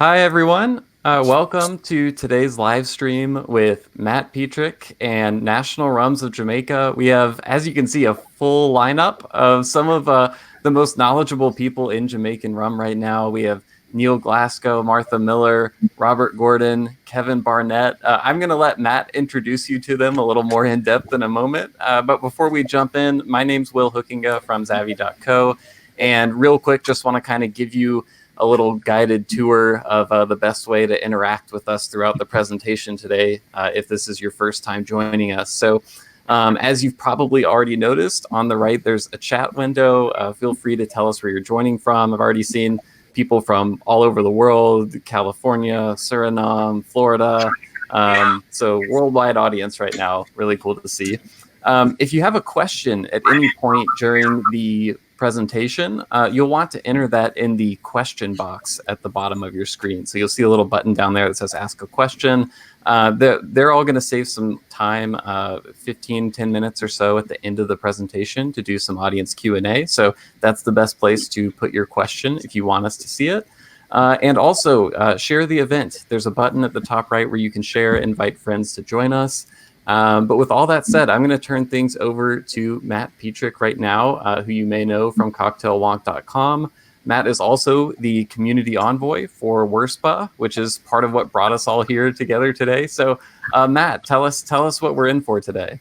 Hi, everyone. Welcome to today's live stream with Matt Petrick and National Rums of Jamaica. We have, as you can see, a full lineup of some of the most knowledgeable people in Jamaican rum right now. We have Neil Glasgow, Martha Miller, Robert Gordon, Kevin Barnett. I'm going to let Matt introduce you to them a little more in depth in a moment. But before we jump in, my name's Will Hookinga from Zavvy.co. And real quick, just want to kind of give you a little guided tour of the best way to interact with us throughout the presentation today, if this is your first time joining us. So as you've probably already noticed, on the right, there's a chat window. Feel free to tell us where you're joining from. I've already seen people from all over the world, California, Suriname, Florida. So worldwide audience right now, really cool to see. If you have a question at any point during the presentation, you'll want to enter that in the question box at the bottom of your screen. So you'll see a little button down there that says ask a question. They're all going to save some time, 10 minutes or so at the end of the presentation to do some audience Q&A. So that's the best place to put your question if you want us to see it. And also share the event. There's a button at the top right where you can share, invite friends to join us. But with all that said, I'm going to turn things over to Matt Petrick right now, who you may know from cocktailwonk.com. Matt is also the community envoy for WORSPA, which is part of what brought us all here together today. So, Matt, tell us what we're in for today.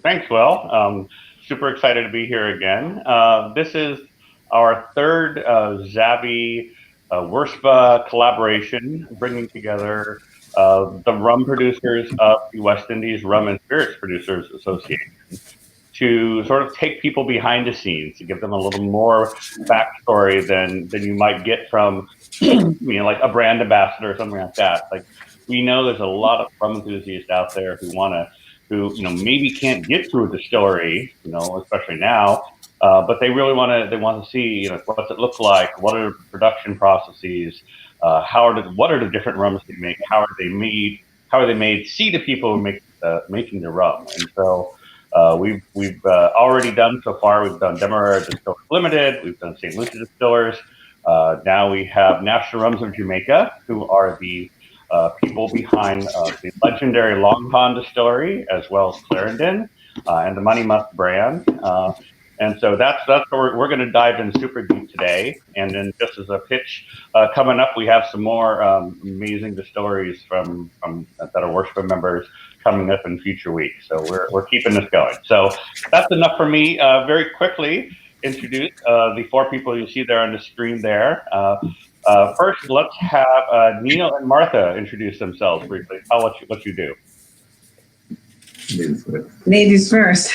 Thanks, Will. Super excited to be here again. This is our third Zavvy WORSPA collaboration, bringing together the rum producers of the West Indies Rum and Spirits Producers Association to sort of take people behind the scenes, to give them a little more backstory than you might get from, like a brand ambassador or something like that. Like, we know there's a lot of rum enthusiasts out there who maybe can't get to a distillery, especially now, but they really want to see, what's it look like, what are the production processes, what are the different rums they make, how are they made, see the people who make making the rum. And so we've already done so far. We've done Demerara Distillers Limited, we've done St. Lucia Distillers. Now we have National Rums of Jamaica, who are the people behind the legendary Long Pond Distillery, as well as Clarendon and the Monymusk brand. And so that's where we're going to dive in super deep today. And then just as a pitch, coming up, we have some more amazing distilleries from that are WORSPA members coming up in future weeks. So we're keeping this going. So that's enough for me. Very quickly introduce the four people you see there on the screen there. First, let's have Neil and Martha introduce themselves briefly. Tell what you do. Ladies first.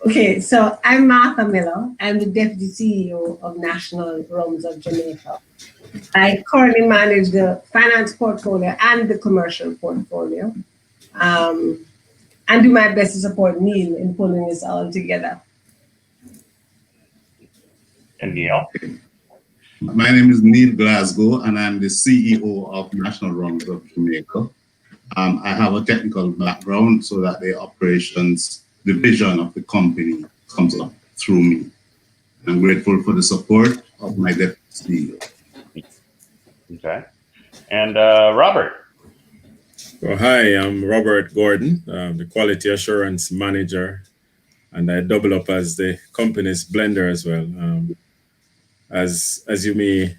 Okay, so I'm Martha Miller. I'm the Deputy CEO of National Rums of Jamaica. I currently manage the finance portfolio and the commercial portfolio, and do my best to support Neil in pulling this all together. And Neil? My name is Neil Glasgow, and I'm the CEO of National Rums of Jamaica. I have a technical background so that the operations division of the company comes up through me. I'm grateful for the support of my deputy CEO. Okay. And Robert? Well, hi, I'm Robert Gordon, the Quality Assurance Manager, and I double up as the company's blender as well. As you may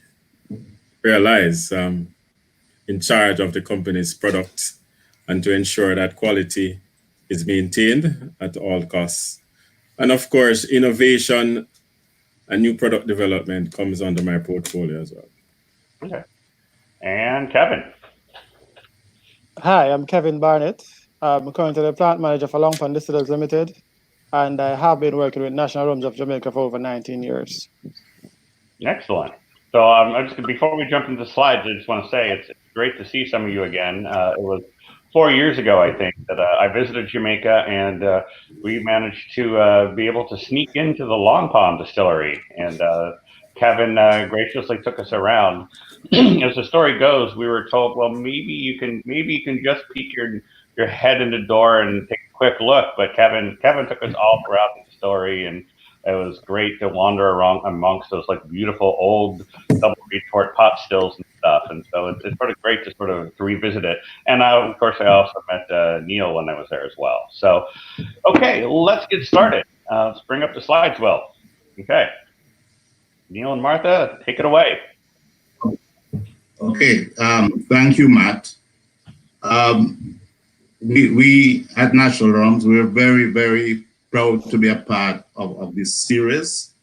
realize, in charge of the company's products and to ensure that quality is maintained at all costs. And of course, innovation and new product development comes under my portfolio as well. Okay. And Kevin? Hi, I'm Kevin Barnett. I'm currently the plant manager for Long Pond Distillers Limited, and I have been working with National Rums of Jamaica for over 19 years. Excellent. So before we jump into the slides, I just want to say it's great to see some of you again. It was 4 years ago, I think, that I visited Jamaica, and we managed to be able to sneak into the Long Pond Distillery. And Kevin graciously took us around. As the story goes, we were told, well, maybe you can just peek your head in the door and take a quick look. But Kevin took us all throughout the distillery, and it was great to wander around amongst those like beautiful old double retort pot stills and stuff. And so it's sort of great to sort of revisit it. And of course, I also met Neil when I was there as well. So, okay, let's get started. Let's bring up the slides, Will. Okay. Neil and Martha, take it away. Okay, thank you, Matt. We at National Rums, we're very, very proud to be a part of this series.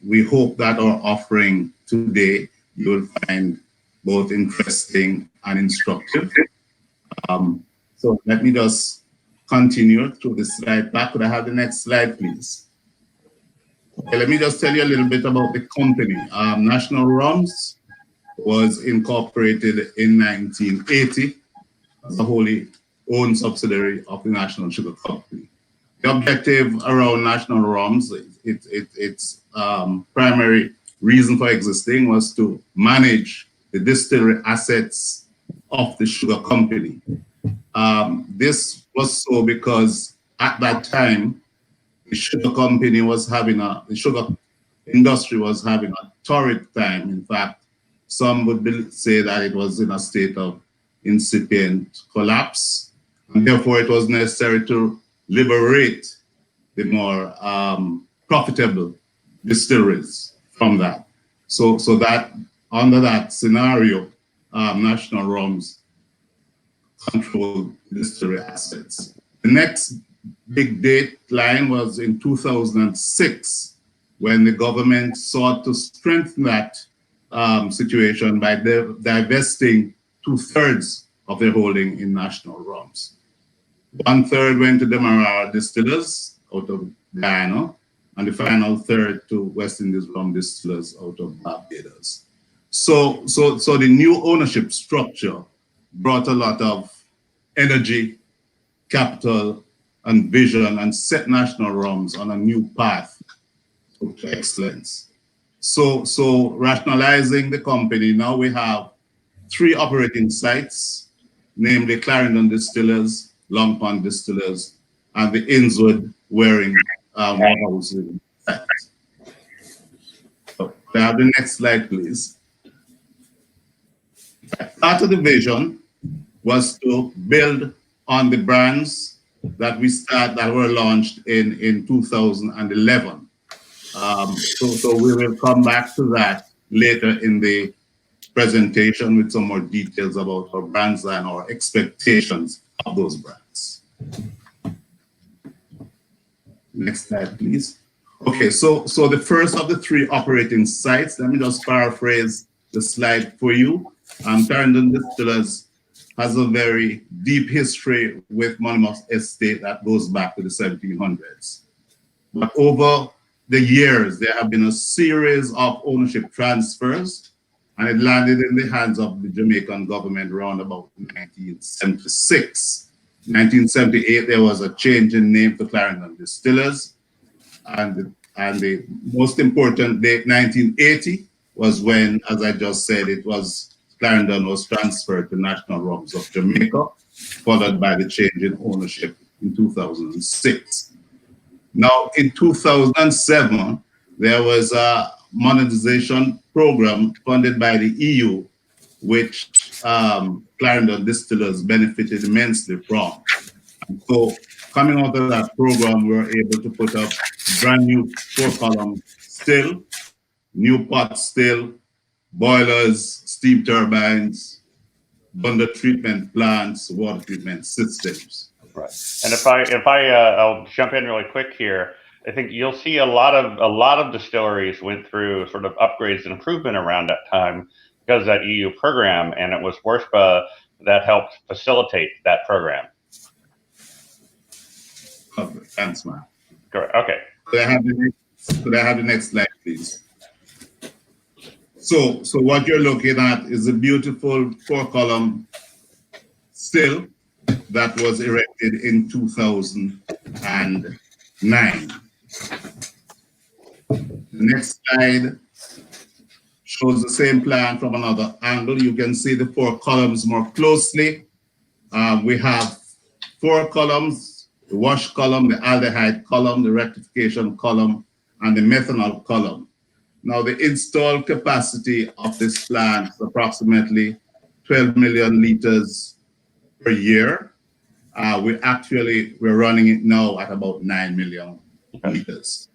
We hope that our offering today you will find both interesting and instructive. So let me just continue through the slide back. Could I have the next slide, please? Okay, let me just tell you a little bit about the company. National Rums was incorporated in 1980 as a wholly owned subsidiary of the National Sugar Company. The objective around National Rums, its primary reason for existing was to manage the distillery assets of the sugar company. This was so because at that time, the sugar company was having the sugar industry was having a torrid time. In fact, some would say that it was in a state of incipient collapse, and therefore it was necessary to liberate the more profitable distilleries from that. So that under that scenario, National Rums controlled distillery assets. The next big dateline was in 2006, when the government sought to strengthen that situation by divesting 2/3 of their holding in National Rums. 1/3 went to the Demerara Distillers out of Guyana, and the final third to West Indies Rum Distillers out of Barbados. So the new ownership structure brought a lot of energy, capital, and vision, and set National Rums on a new path to excellence. So rationalizing the company, now we have 3 operating sites, namely Clarendon Distillers, Long Pond Distillers, and the Innswood Waring warehousing site. So, can I have the next slide, please? Part of the vision was to build on the brands that were launched in 2011. So we will come back to that later in the presentation with some more details about our brands and our expectations of those brands. Next slide, please. Okay, so the first of the 3 operating sites, let me just paraphrase the slide for you. Clarendon Distillers has a very deep history with Monymusk estate that goes back to the 1700s. But over the years, there have been a series of ownership transfers, and it landed in the hands of the Jamaican government around about 1976. 1978, there was a change in name to Clarendon Distillers, and the most important date, 1980, was when, as I just said, Clarendon was transferred to National Rums of Jamaica, followed by the change in ownership in 2006. Now, in 2007, there was a monetization program funded by the EU, which Clarendon Distillers benefited immensely from. And so, coming out of that program, we were able to put up brand new 4-column still, new pot still, boilers, steam turbines, dunder treatment plants, water treatment systems. Right. And I'll jump in really quick here. I think you'll see a lot of distilleries went through sort of upgrades and improvement around that time because of that EU program, and it was WRSPA that helped facilitate that program. Okay, thanks, man. Correct. Okay. Could I have the next slide, please? So what you're looking at is a beautiful 4-column still that was erected in 2009. The next slide shows the same plan from another angle. You can see the 4 columns more closely. We have 4 columns, the wash column, the aldehyde column, the rectification column, and the methanol column. Now, the installed capacity of this plant is approximately 12 million liters per year. We're running it now at about 9 million liters.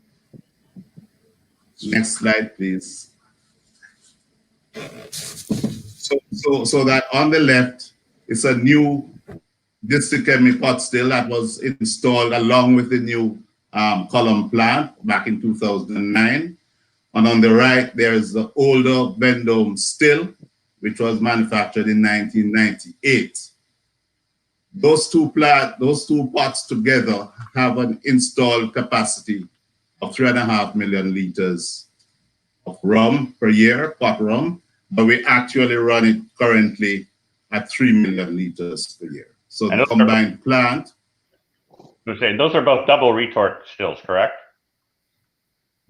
Next slide, please. So that on the left is a new distilled chemical pot still that was installed along with the new column plant back in 2009. And on the right, there's the older Vendome still, which was manufactured in 1998. Those two pots together have an installed capacity of 3.5 million liters of rum per year, pot rum, but we actually run it currently at 3 million liters per year. So the combined plant. Those are both double retort stills, correct?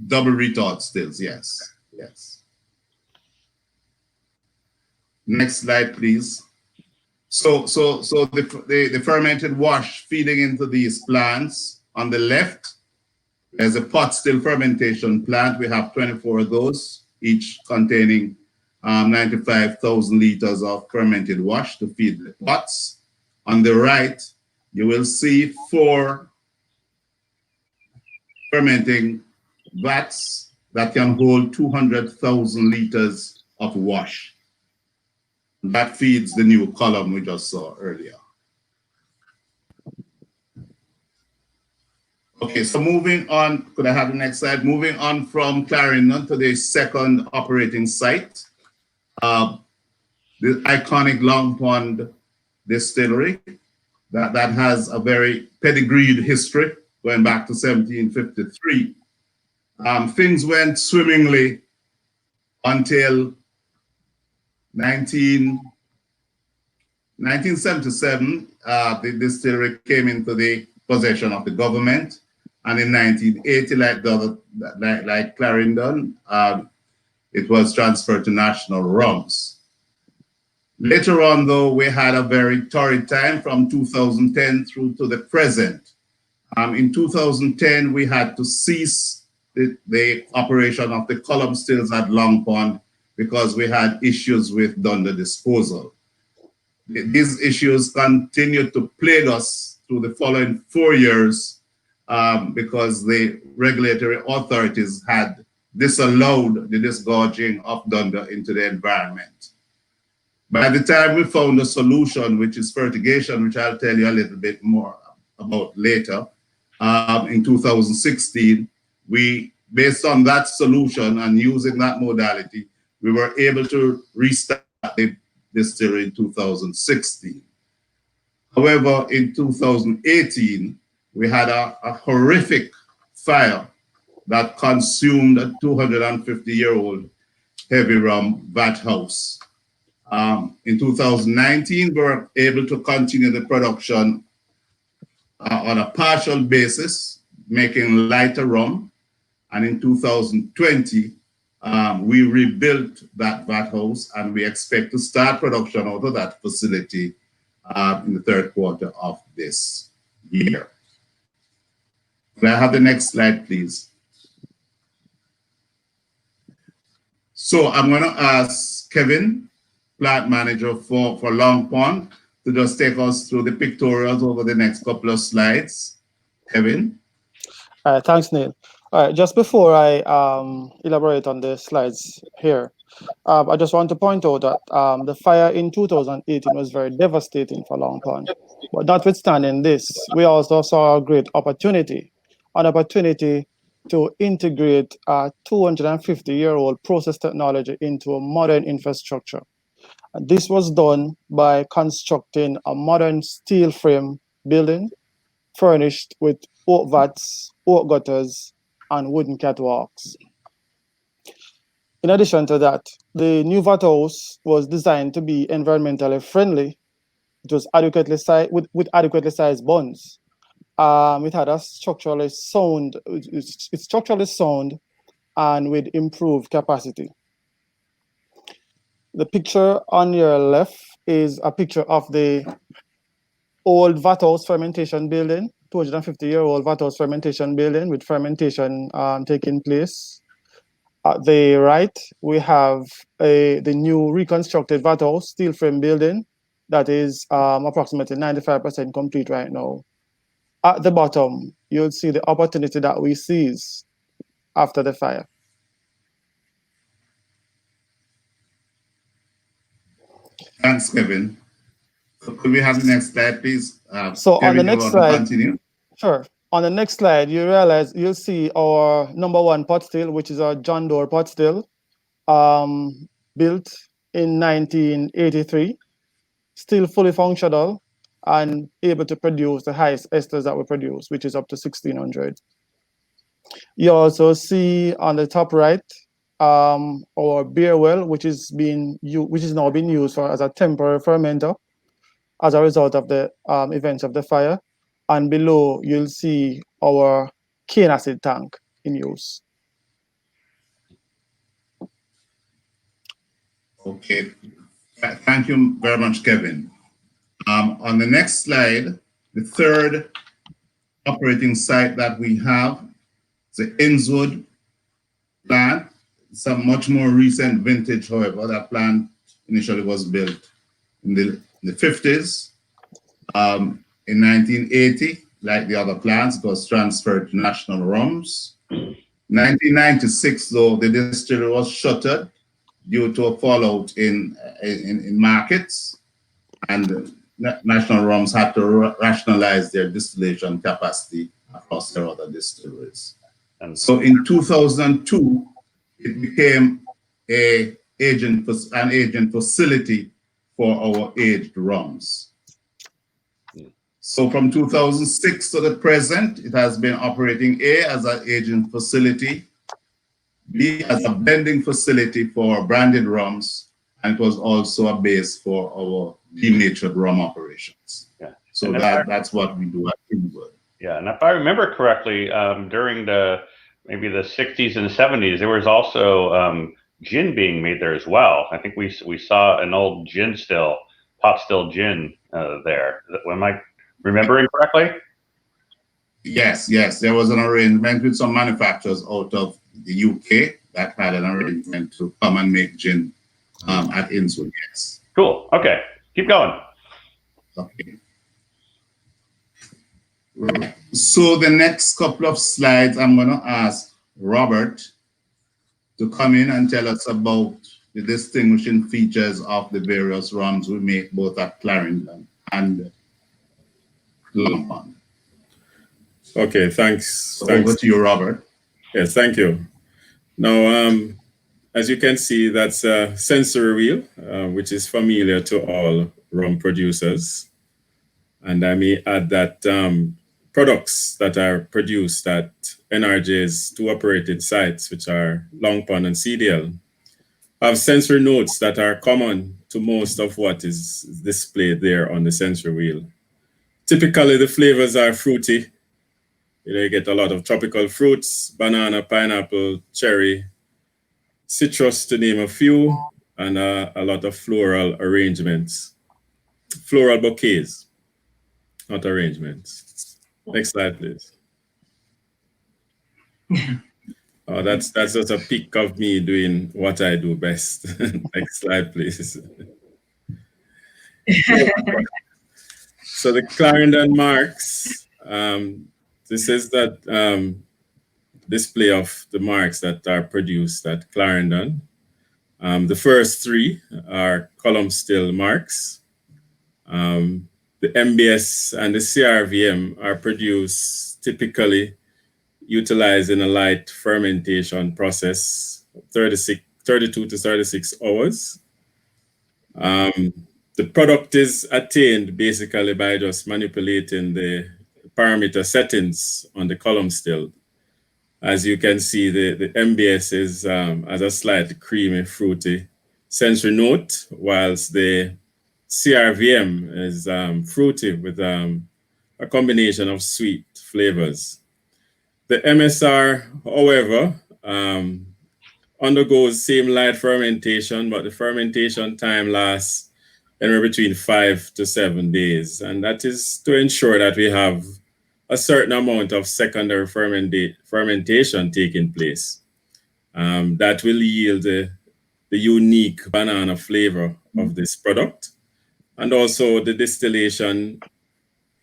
Double retort stills, yes. Yes. Next slide, please. So the fermented wash feeding into these plants on the left, there's a pot still fermentation plant. We have 24 of those, each containing 95,000 liters of fermented wash to feed the pots. On the right, you will see 4 fermenting vats that can hold 200,000 liters of wash. That feeds the new column we just saw earlier. Okay, so moving on, could I have the next slide? Moving on from Clarendon to the second operating site, the iconic Long Pond distillery that has a very pedigreed history going back to 1753. Things went swimmingly until 1977. The distillery came into the possession of the government, and in 1980, like Clarendon, it was transferred to National Rums. Later on, though, we had a very torrid time from 2010 through to the present. In 2010, we had to cease the operation of the column stills at Long Pond because we had issues with dunder disposal. These issues continued to plague us through the following 4 years because the regulatory authorities had disallowed the disgorging of dunder into the environment. By the time we found a solution, which is fertigation, which I'll tell you a little bit more about later, in 2016, based on that solution and using that modality, we were able to restart the distillery in 2016. However, in 2018, we had a horrific fire that consumed a 250-year-old heavy rum vat house. In 2019, we were able to continue the production on a partial basis, making lighter rum. And in 2020, we rebuilt that vat house, and we expect to start production out of that facility in the third quarter of this year. Can I have the next slide, please? So I'm going to ask Kevin, plant manager for Long Pond, to just take us through the pictorials over the next couple of slides. Kevin? Thanks, Neil. All right, just before I elaborate on the slides here, I just want to point out that the fire in 2018 was very devastating for Long Pond. But notwithstanding this, we also saw a great opportunity, an opportunity to integrate a 250-year-old process technology into a modern infrastructure. And this was done by constructing a modern steel frame building furnished with oak vats, oak gutters, and wooden catwalks. In addition to that, the new vat house was designed to be environmentally friendly. It was adequately sized with adequately sized bunds. It had a structurally sound, it's structurally sound and with improved capacity. The picture on your left is a picture of the old vat house fermentation building, 250-year-old vat house fermentation building with fermentation taking place. At the right, we have the new reconstructed vat house steel frame building that is approximately 95% complete right now. At the bottom, you'll see the opportunity that we seize after the fire. Thanks, Kevin. So could we have the next slide, please? So Kevin, on the you next want slide, to continue? sure. On the next slide, you'll see our #1 pot still, which is our John Doe pot still, built in 1983, still fully functional and able to produce the highest esters that we produce, which is up to 1600. You also see on the top right our beer well, which is now being used as a temporary fermenter as a result of the events of the fire. And below, you'll see our cane acid tank in use. Okay. Thank you very much, Kevin. On the next slide, the third operating site that we have is the Innswood plant. It's a much more recent vintage, however. That plant initially was built in the 50s. In 1980, like the other plants, it was transferred to National Rums. 1996, though, the distillery was shuttered due to a fallout in markets, and National Rums had to rationalize their distillation capacity across their other distilleries. And so in 2002, it became an agent facility for our aged rums. So from 2006 to the present, it has been operating A, as an agent facility, B, as a blending facility for branded rums, and it was also a base for our denatured rum operations. Yeah. So that's what we do at Innswood. Yeah, and if I remember correctly, during maybe the 60s and 70s, there was also gin being made there as well. I think we saw an old pot still gin there. Am I remembering correctly? Yes. There was an arrangement with some manufacturers out of the UK that had an arrangement to come and make gin at Innswood, yes. Cool. Okay. Keep going. Okay. So the next couple of slides, I'm going to ask Robert to come in and tell us about the distinguishing features of the various rums we make both at Clarendon and Longpond. Okay, thanks. Over to you, Robert. Yes, thank you. Now, as you can see, that's a sensory wheel, which is familiar to all rum producers. And I may add that products that are produced at NRJ's two operated sites, which are Longpond and CDL, have sensory notes that are common to most of what is displayed there on the sensory wheel. Typically, the flavors are fruity. You get a lot of tropical fruits, banana, pineapple, cherry, citrus, to name a few, and a lot of floral arrangements. Floral bouquets, not arrangements. Next slide, please. Oh, that's just a pic of me doing what I do best. Next slide, please. So the Clarendon marks, this is that display of the marks that are produced at Clarendon. The first three are column still marks. The MBS and the CRVM are produced typically utilizing a light fermentation process, 32 to 36 hours. The product is attained basically by just manipulating the parameter settings on the column still. As you can see, the MBS has a slight creamy, fruity sensory note, whilst the CRVM is fruity with a combination of sweet flavors. The MSR, however, undergoes same light fermentation, but the fermentation time lasts anywhere between 5 to 7 days. And that is to ensure that we have a certain amount of secondary fermentation taking place. that will yield the unique banana flavor of this product. And also the distillation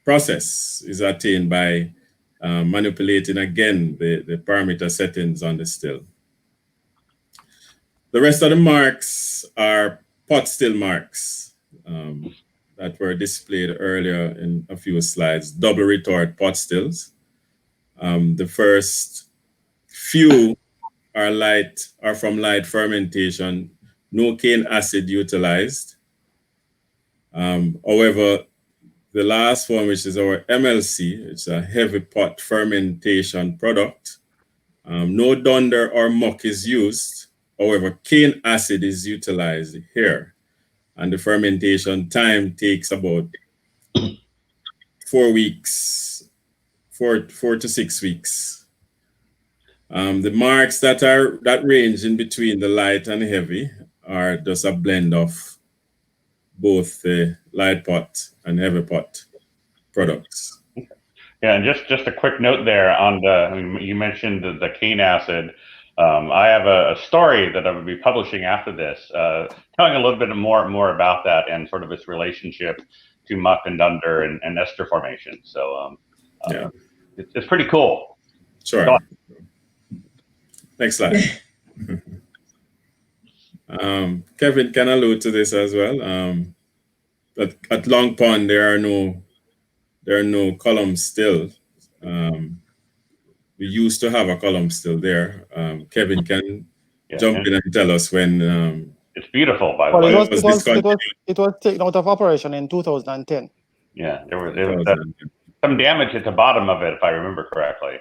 process is attained by manipulating again the parameter settings on the still. The rest of the marks are pot still marks that were displayed earlier in a few slides. Double retort pot stills. The first few are from light fermentation, no cane acid utilized. However, the last one, which is our MLC, it's a heavy pot fermentation product. No dunder or muck is used. However, cane acid is utilized here. And the fermentation time takes about 4 weeks, 4 to 6 weeks. The marks that range in between the light and heavy are just a blend of both the light pot and heavy pot products. Yeah, and just a quick note there on you mentioned the cane acid. I have a story that I will be publishing after this, telling a little bit more about that and sort of its relationship to muck and dunder and ester formation. So yeah, it's pretty cool. Sure. Next slide. Kevin can allude to this as well. At Long Pond, there are no columns still. We used to have a column still there. Kevin can jump in and tell us when. It's beautiful, by the way. It was taken out of operation in 2010. Yeah, there was some damage at the bottom of it, if I remember correctly.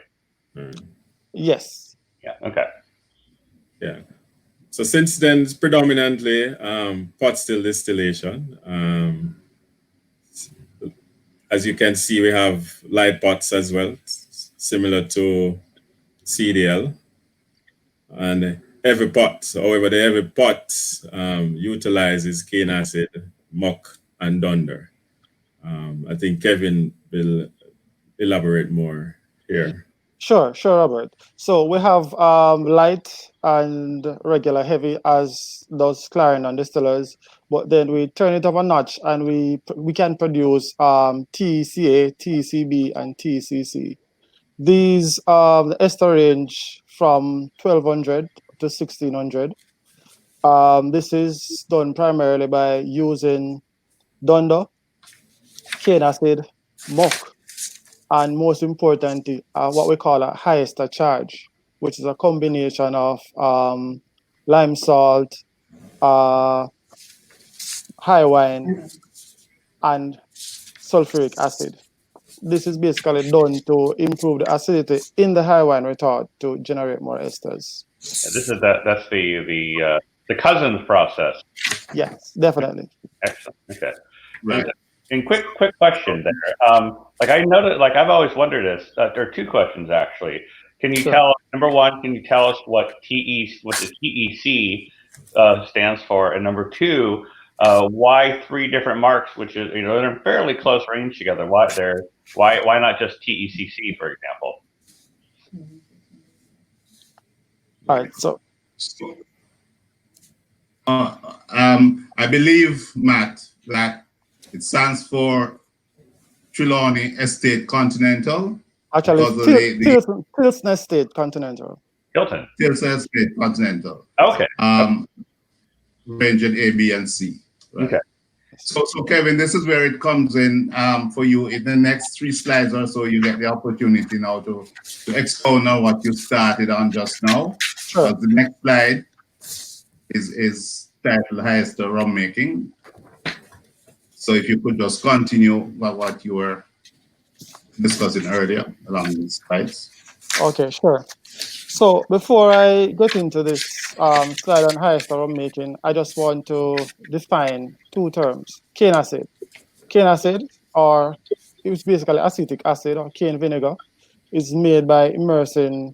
Yes. Yeah. Okay. Yeah. So since then, it's predominantly pot still distillation. As you can see, we have light pots as well, similar to CDL. And heavy pot. However, the heavy pot utilizes cane acid, muck, and dunder. I think Kevin will elaborate more here. Sure, Robert. So we have light and regular heavy, as does Clarendon distillers, but then we turn it up a notch and we can produce TCA, TCB, and TCC. These the ester range from 1200 to 1600. This is done primarily by using dunder, cane acid, muck, and most importantly, what we call a high ester charge, which is a combination of lime salt, high wine, and sulfuric acid. This is basically done to improve the acidity in the high wine retort to generate more esters. Yeah, that's the cousins process. Yes, definitely. Excellent. Okay. Right. And quick question there. Like I noticed, like I've always wondered this. There are two questions actually. Can you tell? Number one, can you tell us what the TEC stands for? And number two, why three different marks, which is they're in fairly close range together. Why not just TECC, for example? All right. So. I believe, Matt, that it stands for Trelawney Estate Continental. Actually, Tilson Estate Continental. Tilson Estate Continental. Okay. Range at A, B, and C. Right? Okay. So Kevin, this is where it comes in for you. In the next 3 slides or so, you get the opportunity now to expound on what you started on just now. Sure. The next slide is titled Highest Rum Making. So if you could just continue what you were discussing earlier along these slides. Okay, sure. So before I get into this slide on highest rum making, I just want to define 2 terms. Cane acid. Cane acid, or it's basically acetic acid or cane vinegar, is made by immersing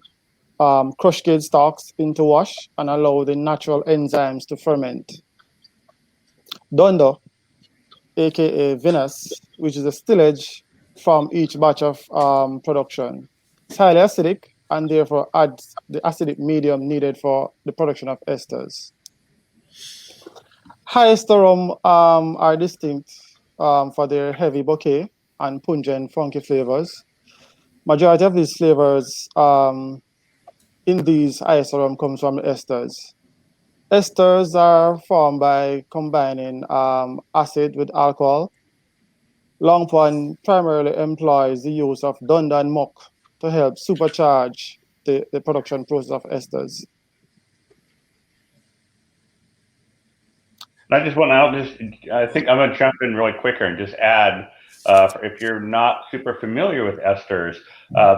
crushed cane stalks into wash and allow the natural enzymes to ferment. Dunder, aka Venus, which is a stillage from each batch of production. It's highly acidic and therefore adds the acidic medium needed for the production of esters. High ester rum are distinct for their heavy bouquet and pungent, funky flavors. Majority of these flavors in these high ester rum comes from the esters. Esters are formed by combining acid with alcohol. Long Pond primarily employs the use of dunder and muck to help supercharge the production process of esters. I think I'm going to jump in really quicker and just add, if you're not super familiar with esters,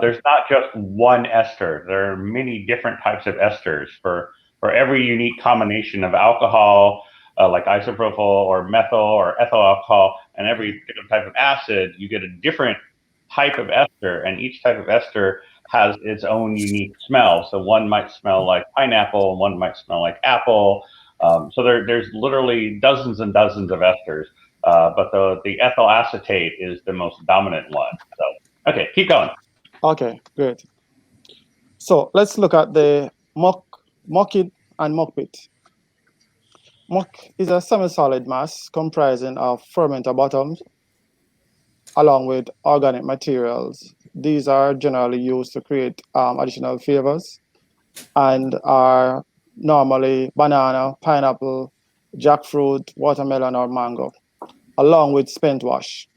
there's not just one ester. There are many different types of esters for every unique combination of alcohol, like isopropyl or methyl or ethyl alcohol, and every different type of acid, you get a different type of ester, and each type of ester has its own unique smell. So one might smell like pineapple, one might smell like apple. So there's literally dozens and dozens of esters, but the ethyl acetate is the most dominant one. So, okay, keep going. Okay, great. So let's look at the muckit and muckpit. Muck is a semi-solid mass comprising of fermenter bottoms along with organic materials. These are generally used to create additional flavors and are normally banana, pineapple, jackfruit, watermelon, or mango, along with spent wash.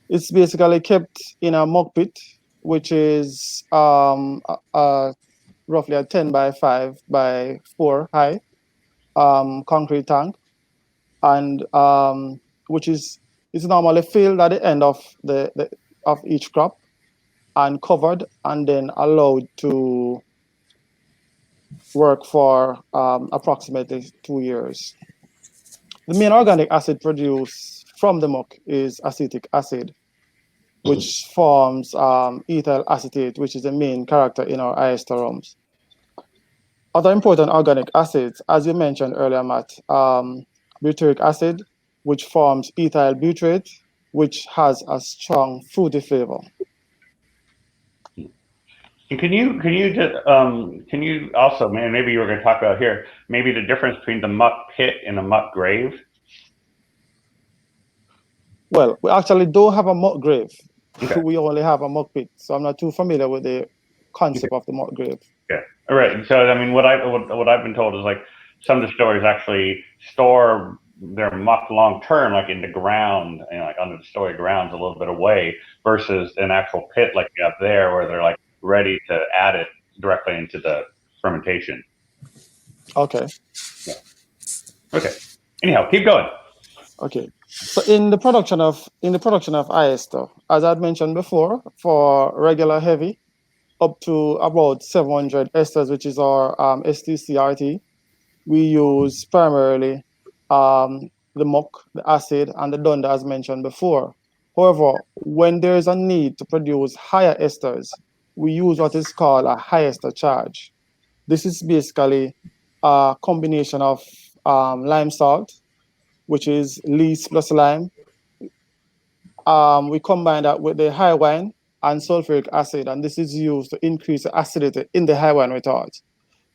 It's basically kept in a muck pit, which is roughly a 10 by 5 by 4 high concrete tank, and which is normally filled at the end of of each crop and covered and then allowed to work for approximately 2 years. The main organic acid produced from the muck is acetic acid, which forms ethyl acetate, which is the main character in our ester rums. Other important organic acids, as you mentioned earlier, Matt, butyric acid, which forms ethyl butyrate, which has a strong fruity flavor. And can you also, maybe you were going to talk about here, maybe the difference between the muck pit and a muck grave? Well, we actually don't have a muck grave. Okay. We only have a muck pit, so I'm not too familiar with the concept of the muck grave. Yeah. All right. So I mean, what I've been told is like some distilleries actually store their muck long term, like in the ground, like under the distillery grounds, a little bit away, versus an actual pit like you have there, where they're like ready to add it directly into the fermentation. Okay. Yeah. Okay. Anyhow, keep going. Okay. So in the production of ester, as I'd mentioned before, for regular heavy, up to about 700 esters, which is our STCRT, we use primarily the muck, the acid, and the dunder, as mentioned before. However, when there is a need to produce higher esters, we use what is called a high ester charge. This is basically a combination of lime salt, which is lees plus lime. We combine that with the high wine and sulfuric acid, and this is used to increase the acidity in the high wine retort.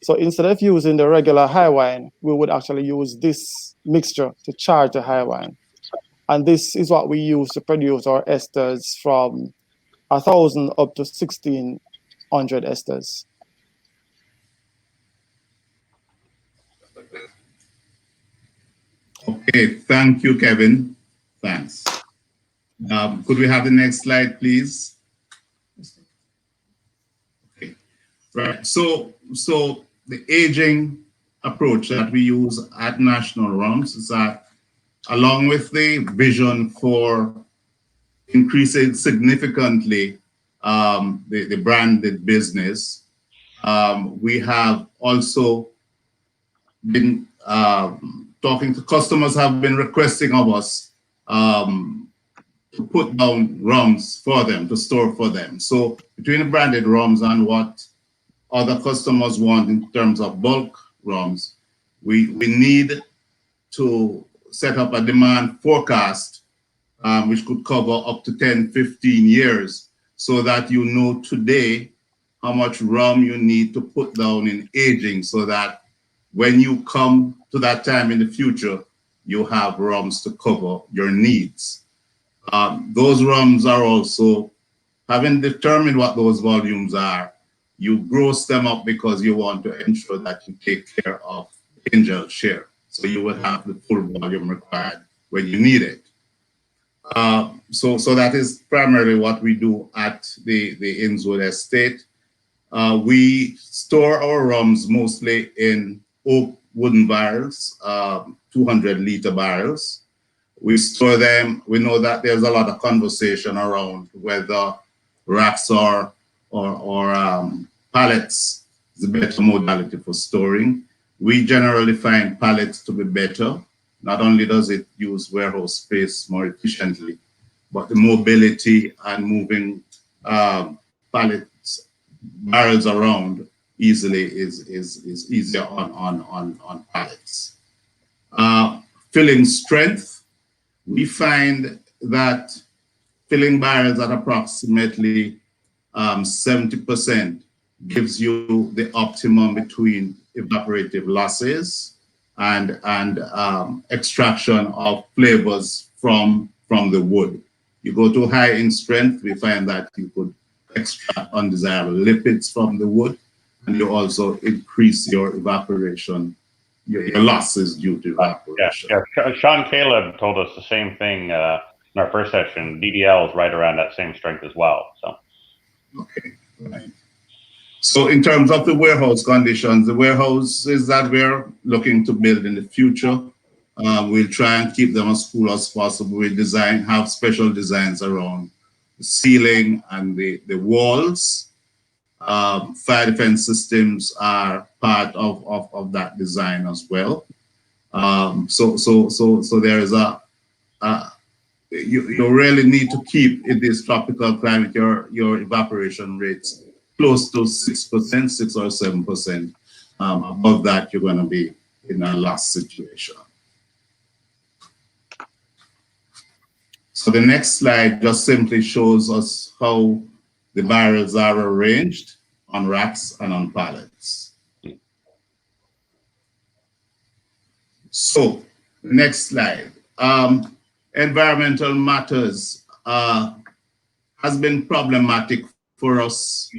So instead of using the regular high wine, we would actually use this mixture to charge the high wine. And this is what we use to produce our esters from 1,000 up to 1,600 esters. Okay, thank you, Kevin. Thanks. Could we have the next slide, please? Okay. Right. So the aging approach that we use at National Rums is that, along with the vision for increasing significantly the branded business, we have also been talking to customers, have been requesting of us to put down rums for them, to store for them. So between the branded rums and what other customers want in terms of bulk rums, we need to set up a demand forecast which could cover up to 10, 15 years, so that you know today how much rum you need to put down in aging so that when you come to that time in the future, you have rums to cover your needs. Those rums are also, having determined what those volumes are, you gross them up because you want to ensure that you take care of the angel share. So you will have the full volume required when you need it. So that is primarily what we do at the Innswood estate. We store our rums mostly in oak wooden barrels, 200-liter barrels. We store them. We know that there's a lot of conversation around whether racks or pallets is a better modality for storing. We generally find pallets to be better. Not only does it use warehouse space more efficiently, but the mobility and moving pallets, barrels around easily is easier on pallets. Filling strength, we find that filling barrels at approximately 70% gives you the optimum between evaporative losses and extraction of flavors from the wood. You go too high in strength, we find that you could extract undesirable lipids from the wood, and you also increase your evaporation, your losses due to evaporation. Yeah. Sean Caleb told us the same thing in our first session. DDL is right around that same strength as well. So. Okay, right. So in terms of the warehouse conditions, the warehouses that we're looking to build in the future, we'll try and keep them as cool as possible. We have special designs around the ceiling and the walls. Fire defense systems are part of that design as well. So there is you really need to keep in this tropical climate your evaporation rates close to 6%, 6 or 7%. Above that, you're going to be in a loss situation. So the next slide just simply shows us how the barrels are arranged on racks and on pallets. So next slide. Environmental matters has been problematic for us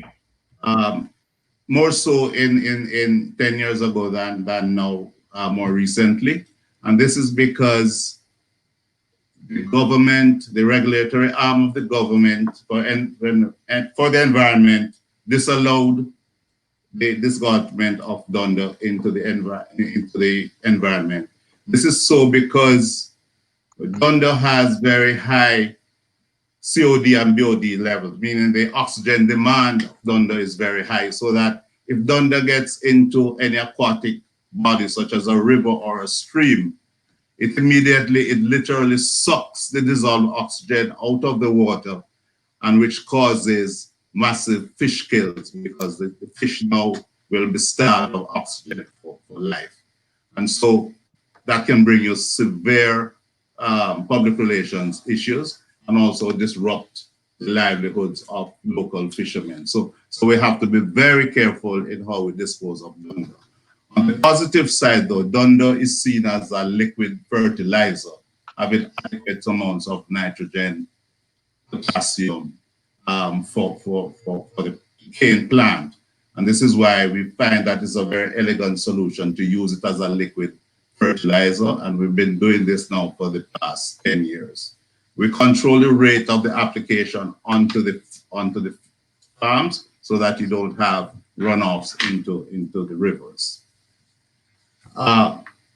more so in 10 years ago than now, more recently. And this is because the government, the regulatory arm of the government for the environment disallowed the disgorgement of dunder into the environment. This is so because dunder has very high COD and BOD levels, meaning the oxygen demand of dunder is very high, so that if dunder gets into any aquatic body, such as a river or a stream, it literally sucks the dissolved oxygen out of the water, and which causes massive fish kills because the fish now will be starved of oxygen for life. And so that can bring you severe public relations issues and also disrupt the livelihoods of local fishermen. So we have to be very careful in how we dispose of dunder. On the positive side, though, dunder is seen as a liquid fertilizer, having adequate amounts of nitrogen, potassium for the cane plant. And this is why we find that it's a very elegant solution to use it as a liquid fertilizer. And we've been doing this now for the past 10 years. We control the rate of the application onto the farms so that you don't have runoffs into the rivers.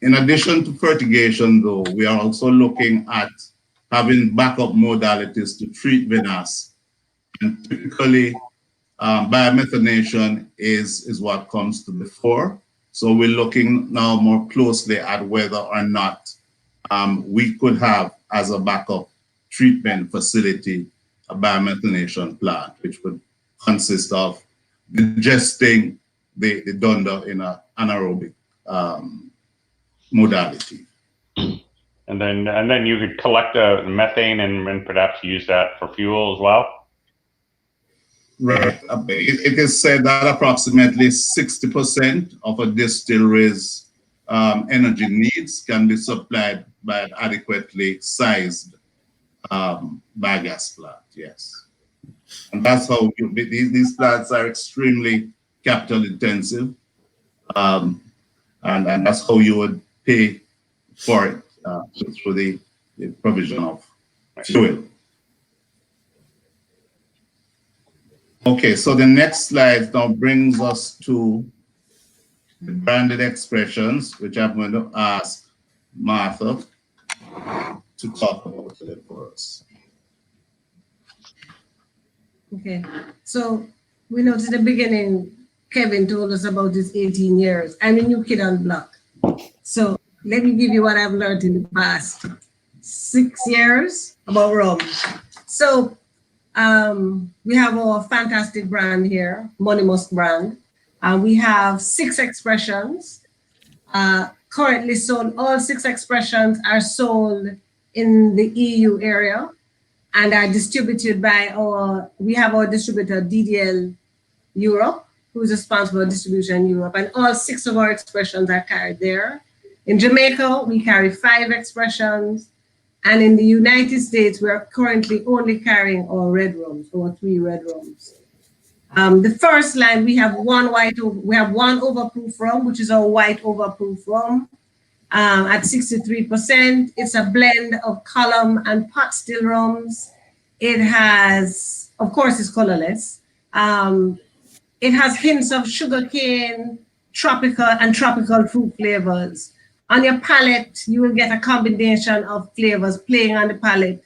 In addition to fertigation, though, we are also looking at having backup modalities to treat vinasse. And typically, biomethanation is what comes to the fore. So we're looking now more closely at whether or not we could have, as a backup treatment facility, a biomethanation plant, which would consist of digesting the dunder in an anaerobic modality. And then you could collect the methane and perhaps use that for fuel as well? Right. It is said that approximately 60% of a distillery's energy needs can be supplied by an adequately sized biogas plant. Yes. And that's how these plants are extremely capital intensive. And that's how you would pay for it through the provision of fuel. Okay, so the next slide now brings us to the branded expressions, which I'm going to ask Martha to talk about it for us. Okay, so we noticed at the beginning, Kevin told us about his 18 years. I'm a new kid on the block. So let me give you what I've learned in the past 6 years about rum. So we have our fantastic brand here, Monymusk brand. We have 6 expressions. Currently sold, all 6 expressions are sold in the EU area and are distributed by we have our distributor DDL Europe, who is responsible for distribution in Europe, and all 6 of our expressions are carried there. In Jamaica, we carry 5 expressions, and in the United States, we are currently only carrying our red rums, our 3 red rums. The first line, we have one overproof rum, which is our white overproof rum at 63%. It's a blend of column and pot still rums. It has, of course, it's colorless. It has hints of sugarcane, tropical fruit flavors. On your palate, you will get a combination of flavors playing on the palate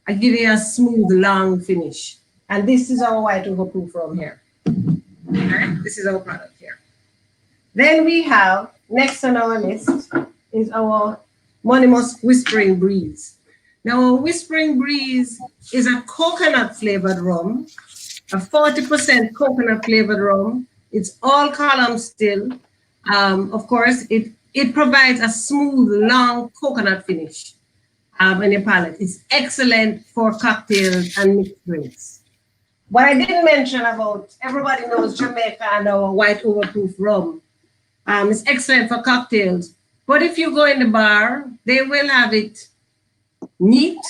and giving a smooth, long finish. And this is our white overproof rum here. Okay? This is our product here. Then we have, next on our list, is our Monymusk Whispering Breeze. Now, our Whispering Breeze is a coconut flavored rum, a 40% coconut flavored rum. It's all column still. Of course, it provides a smooth, long coconut finish in your palate. It's excellent for cocktails and mixed drinks. What I didn't mention about, everybody knows Jamaica and our white overproof rum. It's excellent for cocktails. But if you go in the bar, they will have it neat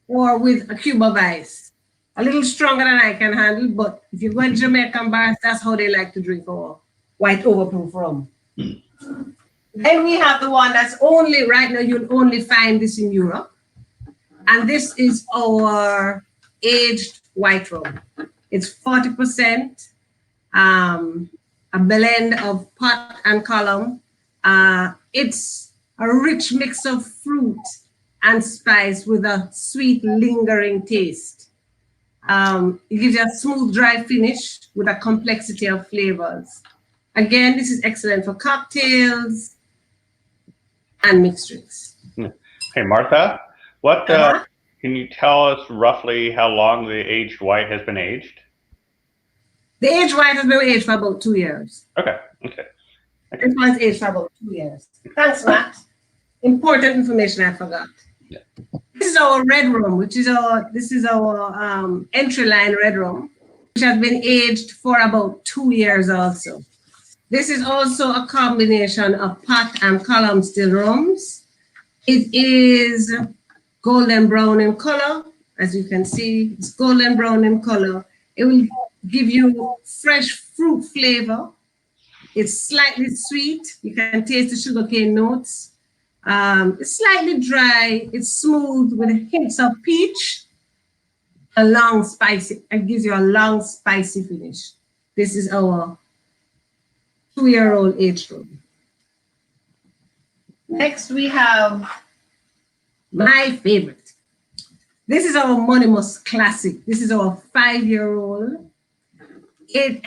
or with a cube of ice. A little stronger than I can handle, but if you go in Jamaican bars, that's how they like to drink our white overproof rum. Then we have the one that's only, right now, you'll only find this in Europe. And this is our aged white rum. It's 40%, a blend of pot and column. It's a rich mix of fruit and spice with a sweet, lingering taste. It gives you a smooth, dry finish with a complexity of flavors. Again, this is excellent for cocktails and mixed drinks. Hey, Martha, what can you tell us roughly how long the aged white has been aged? The aged white has been aged for about 2 years. Okay. This one's aged for about 2 years. Thanks, Matt. Important information I forgot. Yeah. This is our red rum, which is our entry line red rum, which has been aged for about 2 years also. This is also a combination of pot and column still rums. It is golden brown in color. As you can see, it's golden brown in color. It will give you fresh fruit flavor. It's slightly sweet. You can taste the sugarcane notes. It's slightly dry. It's smooth with hints of peach. A long spicy. It gives you a long spicy finish. This is our 2-year-old aged rum. Next, we have my favorite. This is our Monymusk Classic. This is our 5-year-old. It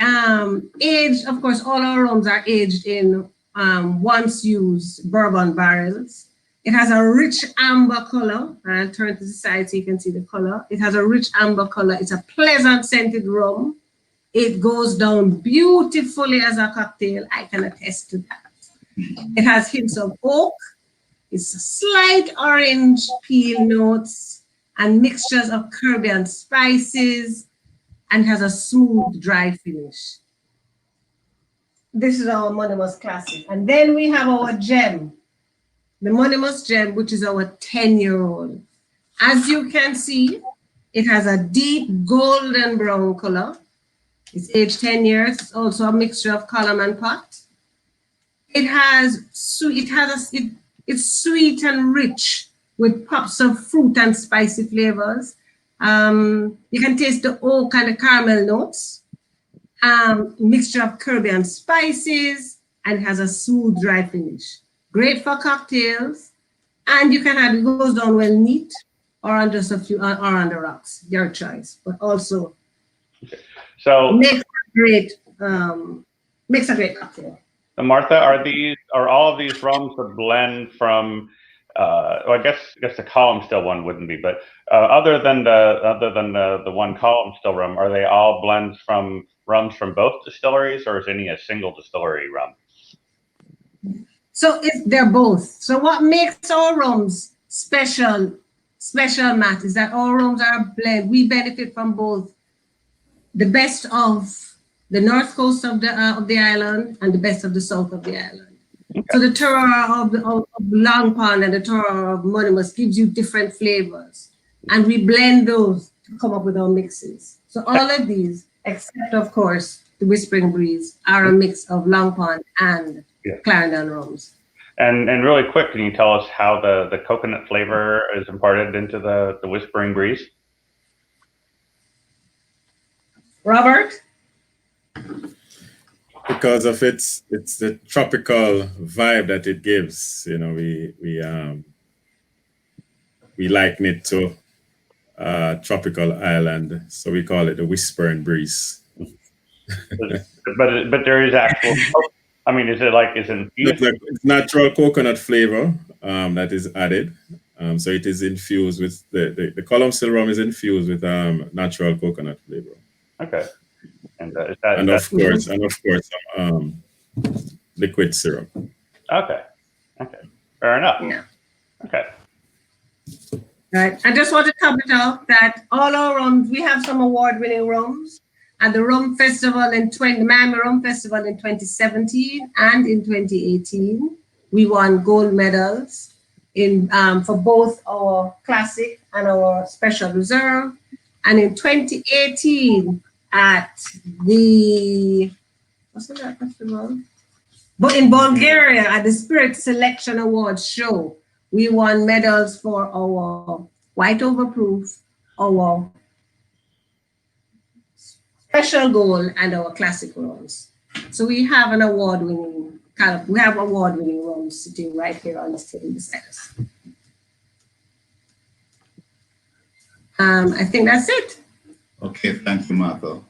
aged, of course, all our rums are aged in once used bourbon barrels. It has a rich amber color. I'll turn to the side so you can see the color. It has a rich amber color. It's a pleasant scented rum. It goes down beautifully as a cocktail. I can attest to that. It has hints of oak. It's a slight orange peel notes and mixtures of Caribbean spices. and has a smooth, dry finish. This is our Monymusk Classic. And then we have our gem, the Monymusk Gem, which is our 10-year-old. As you can see, it has a deep golden brown color. It's aged 10 years. It's also a mixture of column and pot. It's sweet and rich with pops of fruit and spicy flavors. You can taste the oak and the caramel notes. Mixture of Caribbean spices, and has a smooth, dry finish. Great for cocktails, and you can have it goes down well neat or on just a few or on the rocks, your choice. But also, so makes a great cocktail. Martha, are all of these rums a blend from? Well, I guess the column still one wouldn't be, but other than the one column still rum, are they all blends from rums from both distilleries, or is any a single distillery rum? So they're both. So what makes our rums special, Matt, is that our rums are a blend. We benefit from both the best of the north coast of the island and the best of the south of the island. Okay. So the terroir of Long Pond and the terroir of Monymusk gives you different flavors, and we blend those to come up with our mixes. So all of these, except of course the Whispering Breeze, are a mix of Long Pond and Clarendon rums. And really quick, can you tell us how the coconut flavor is imparted into the Whispering Breeze? Robert? Because of it's the tropical vibe that it gives. You know, we liken it to a tropical island, so we call it the Whispering Breeze. but there is actual. I mean, is it infused? It's natural coconut flavor that is added. So it is infused with the column still rum is infused with natural coconut flavor. Okay. And of course, liquid syrup. Okay. Fair enough. Yeah. Okay. Right. I just want to top it off that all our rums, we have some award-winning rums at the Rum Festival the Miami Rum Festival in 2017 and in 2018. We won gold medals for both our classic and our special reserve. And in 2018, at the festival? But in Bulgaria, at the Spirit Selection Awards show, we won medals for our white overproof, our special gold, and our classic rums. So we have an award-winning rums sitting right here on the table beside us. I think that's it. Okay, thank you, Martha.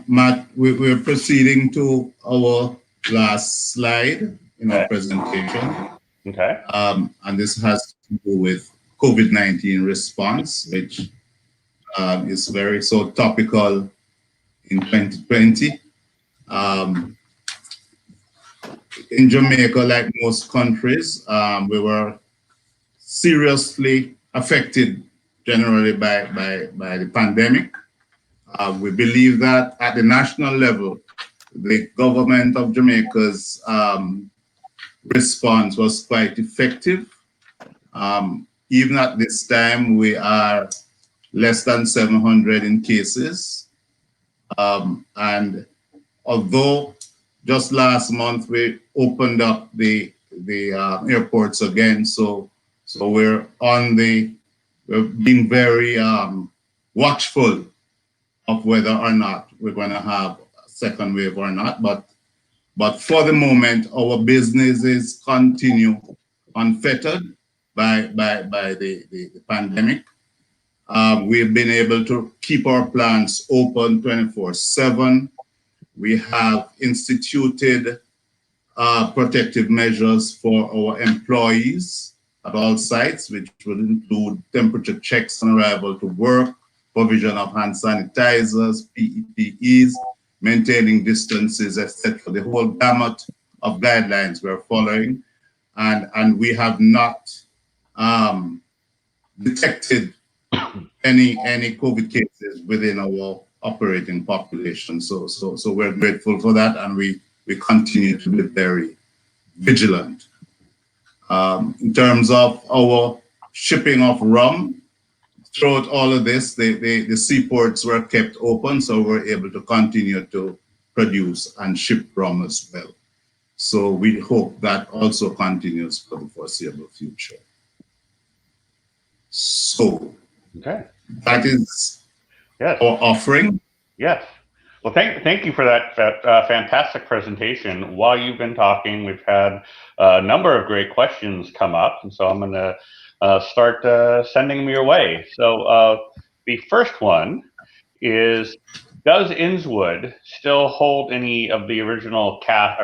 Matt, we're proceeding to our last slide in our presentation. Okay. And this has to do with COVID-19 response, which is very so topical in 2020. In Jamaica, like most countries, we were seriously affected generally by the pandemic. We believe that at the national level, the government of Jamaica's response was quite effective. Even at this time, we are less than 700 in cases. And although just last month we opened up the airports again, so we're being very watchful of whether or not we're going to have a second wave or not. But for the moment, our businesses continue unfettered by the pandemic. We've been able to keep our plants open 24/7. We have instituted protective measures for our employees at all sites, which will include temperature checks on arrival to work, provision of hand sanitizers, PPEs, maintaining distances, etc. The whole gamut of guidelines we're following, and we have not detected any COVID cases within our operating population. So we're grateful for that, and we continue to be very vigilant. In terms of our shipping of rum, throughout all of this, the seaports were kept open, so we're able to continue to produce and ship rum as well. So we hope that also continues for the foreseeable future. So that is our offering. Yes. Well, thank you for that fantastic presentation. While you've been talking, we've had a number of great questions come up, and so I'm going to start sending them your way. So the first one is, does Innswood still hold any of the original cask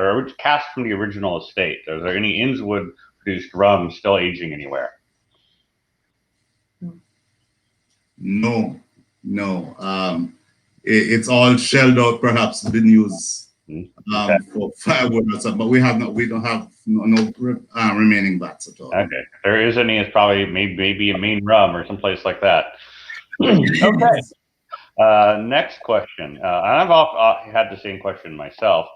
from the original estate? Are there any Innswood produced rum still aging anywhere? No. It's all shelled out, perhaps been used for firewood or something, but we don't have no remaining vats at all. Okay, if there is any, it's probably maybe a Maine rum or someplace like that. Okay. Next question. I've had the same question myself.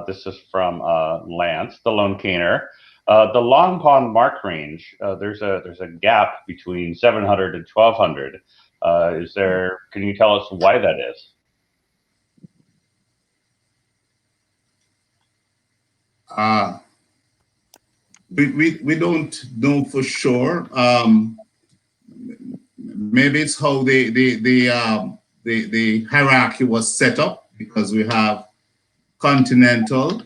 This is from Lance, the Lone Caner. The Long Pond mark range, there's a gap between 700 and 1200. Can you tell us why that is? We don't know for sure. Maybe it's how the hierarchy was set up, because we have continental,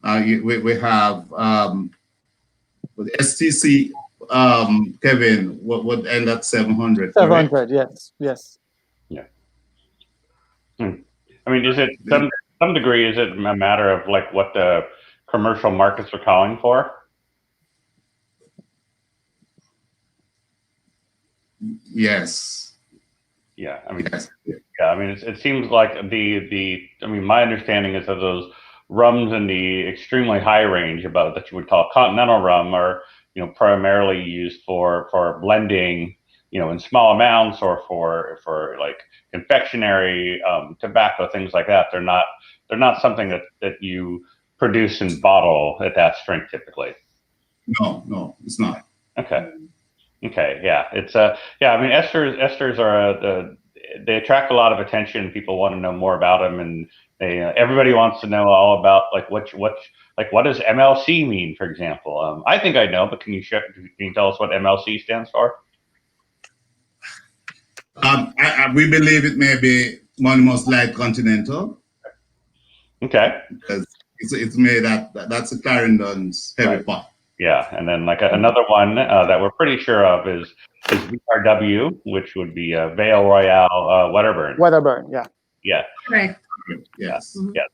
we have with STC, Kevin, what would end at 700? 700, yes. Yeah. I mean, is it some degree? Is it a matter of like what the commercial markets are calling for? Yes. Yeah. I mean, yes. Yeah. I mean, it seems like I mean, my understanding is that those rums in the extremely high range, about that you would call continental rum, are primarily used for blending, in small amounts, or for like confectionery, tobacco, things like that. They're not something that you produce and bottle at that strength typically. No, it's not. Okay. Yeah. It's I mean, esters are they attract a lot of attention. People want to know more about them, and everybody wants to know all about like what does MLC mean, for example. I think I know, but can you tell us what MLC stands for? We believe it may be Monymusk Light Continental. Okay. Because it's made that's a Clarendon's heavy pot. Yeah, and then like another one that we're pretty sure of is VRW, which would be Vale Royale Wedderburn. Wedderburn, yeah. Yeah. Correct. Yes. Yeah.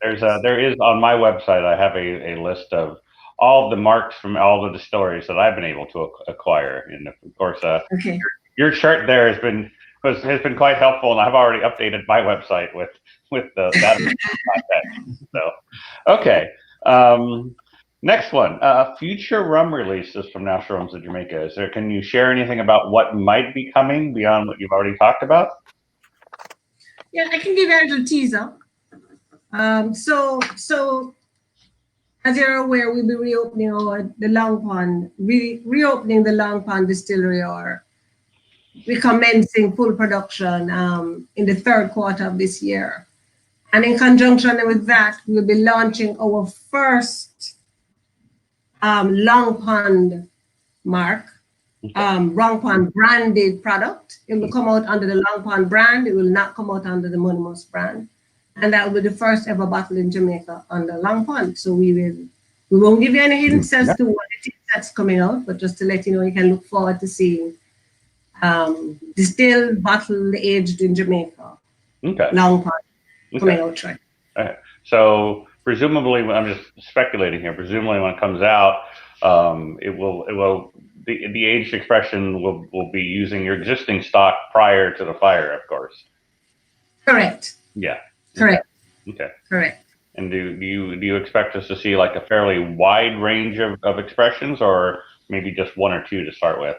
There is on my website. I have a list of all of the marks from all the distilleries that I've been able to acquire, and of course, your chart there has been quite helpful, and I've already updated my website with that context. So, okay. Next one, future rum releases from National Rums of Jamaica. Can you share anything about what might be coming beyond what you've already talked about? Yeah, I can give you a little teaser. So as you're aware, we'll be reopening the Long Pond, reopening the Long Pond distillery, or recommencing full production in the third quarter of this year. And in conjunction with that, we'll be launching our first Long Pond mark, Long Pond branded product. It will come out under the Long Pond brand. It will not come out under the Monymusk brand. And that will be the first ever bottle in Jamaica under Long Pond. So we won't give you any hints as to what it is that's coming out, but just to let you know, you can look forward to seeing distilled, bottled, aged in Jamaica. Okay. Long Pond coming out, right? Okay. So presumably, I'm just speculating here. Presumably, when it comes out, the aged expression will be using your existing stock prior to the fire, of course. Correct. Yeah. Correct. Okay. Correct. And do you expect us to see like a fairly wide range of expressions, or maybe just one or two to start with?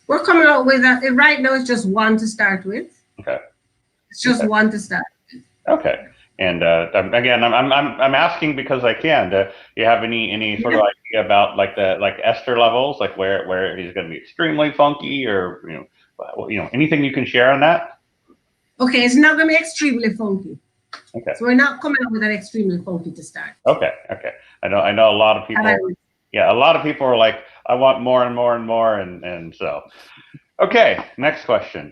We're coming out with right now. It's just one to start with. Okay. It's just one to start. Okay. And again, I'm asking because I can. Do you have any sort of idea about like the ester levels, like where he's going to be extremely funky, or anything you can share on that? Okay, it's not going to be extremely funky. Okay. So we're not coming up with that extremely funky to start. Okay. I know a lot of people. Yeah, a lot of people are like, I want more and more and more, and so. Okay, next question.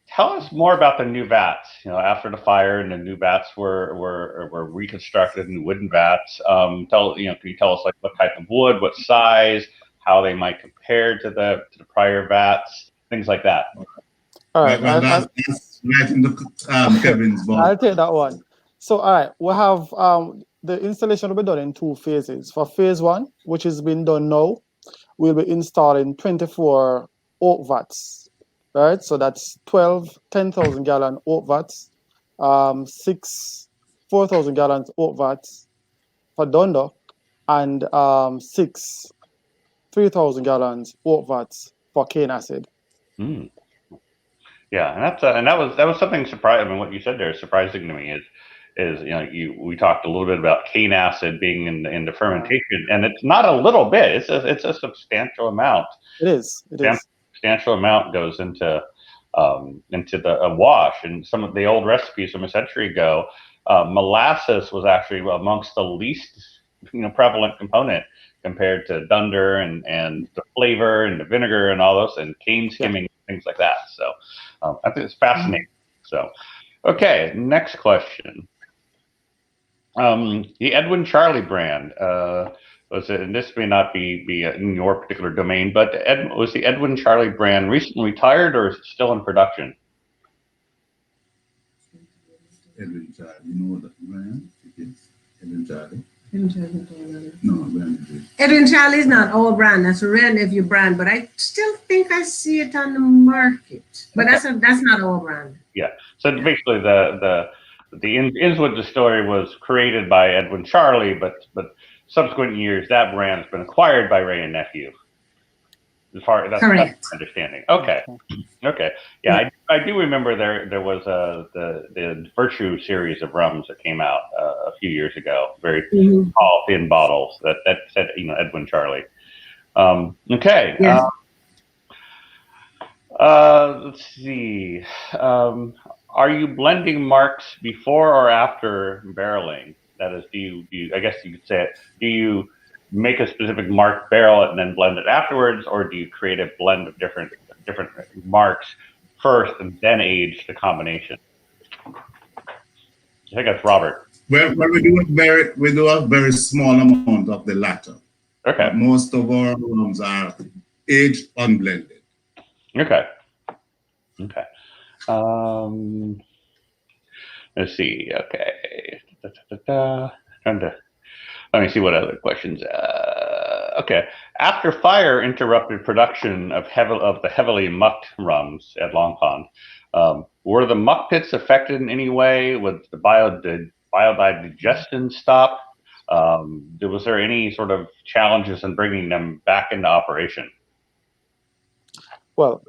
Tell us more about the new vats. After the fire, and the new vats were reconstructed in wooden vats. Can you tell us like what type of wood, what size, how they might compare to the prior vats, things like that. All right, Well, that's right in the Kevin's ball. I'll take that one. So, all right, we have the installation will be done in 2 phases. For phase 1, which is being done now, we'll be installing 24 oak vats, right? So that's 12 10,000 gallon oak vats, 6 4,000 gallons oak vats for dunder, and 6 3,000 gallons oak vats for cane acid. Mm. Yeah, and that was something surprising. I mean, what you said there is surprising to me. Is we talked a little bit about cane acid being in the fermentation, and it's not a little bit. It's a substantial amount. It is. Substantial amount goes into the wash, and some of the old recipes from a century ago, molasses was actually amongst the least prevalent component compared to dunder and the flavor and the vinegar and all those, and cane skimming, things like that. So I think it's fascinating. So okay, next question. The Edwin Charlie brand, was it, and this may not be in your particular domain, but was the Edwin Charlie brand recently retired, or is it still in production? Edwin Charlie, you know what that brand is? Edwin Charlie? Edwin Charlie is not our brand. That's a Red Nephew brand, but I still think I see it on the market. But that's not our brand. Yeah. So basically, the Innswood distillery was created by Edwin Charlie, but subsequent years that brand has been acquired by Ray and Nephew. That's my understanding. Okay. Yeah, I do remember there was the Virtue series of rums that came out a few years ago. Very tall, thin bottles that said Edwin Charlie. Okay. Yes. Let's see. Are you blending marks before or after barreling? That is, do you I guess you could say it. Do you make a specific mark, barrel it, and then blend it afterwards, or do you create a blend of different marks first and then age the combination? I think that's Robert. Well, we do a very small amount of the latter. Okay. Most of our rums are aged unblended. Okay. Let's see. Okay. Let me see what other questions. Okay. After fire interrupted production of the heavily mucked rums at Long Pond, were the muck pits affected in any way? Would the biodigestion stop? Was there any sort of challenges in bringing them back into operation? Well,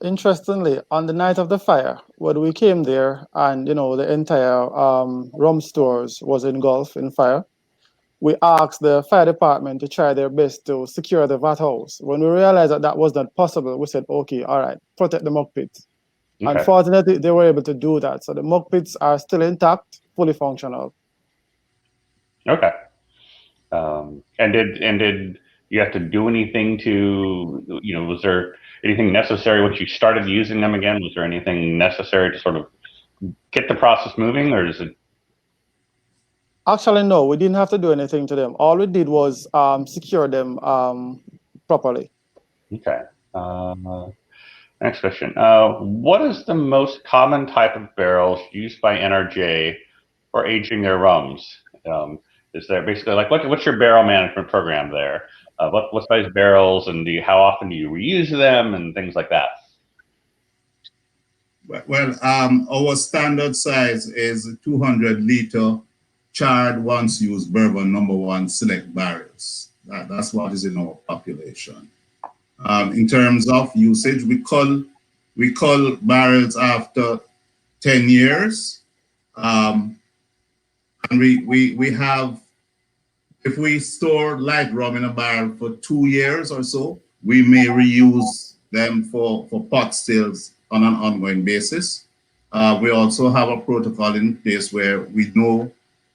interestingly, on the night of the fire, when we came there and, the entire rum stores was engulfed in fire, we asked the fire department to try their best to secure the vat house. When we realized that was not possible, we said, okay, all right, protect the muck pits. Okay. Unfortunately, they were able to do that. So the muck pits are still intact, fully functional. Okay. And did you have to do anything to, was there anything necessary once you started using them again? Was there anything necessary to sort of get the process moving, or is it? Actually, no, we didn't have to do anything to them. All we did was secure them properly. Okay. Next question. What is the most common type of barrels used by NRJ for aging their rums? Is there basically what's your barrel management program there? What size barrels, and how often do you reuse them, and things like that? Well, our standard size is 200-liter charred once used bourbon #1 select barrels. That's what is in our population. In terms of usage, we cull barrels after 10 years. And we have, if we store light rum in a barrel for 2 years or so, we may reuse them for pot stills on an ongoing basis. We also have a protocol in place where we know